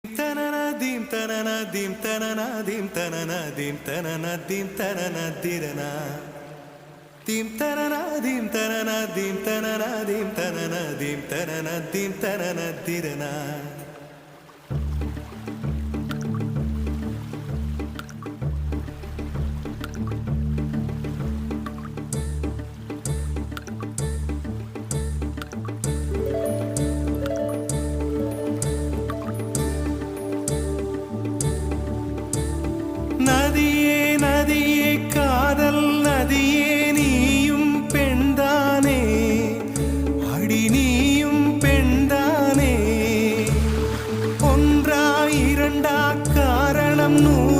Tananadim tananadim tananadim tananadim tananadim tananadirana dim tananadim tananadim tananadim tananadim tananadim tananadirana நதியே நதியே காதல் நதியே நீயும் பெண்தானே அடி நீயும் பெண்தானே ஒன்றா இரண்டா காரணம் 100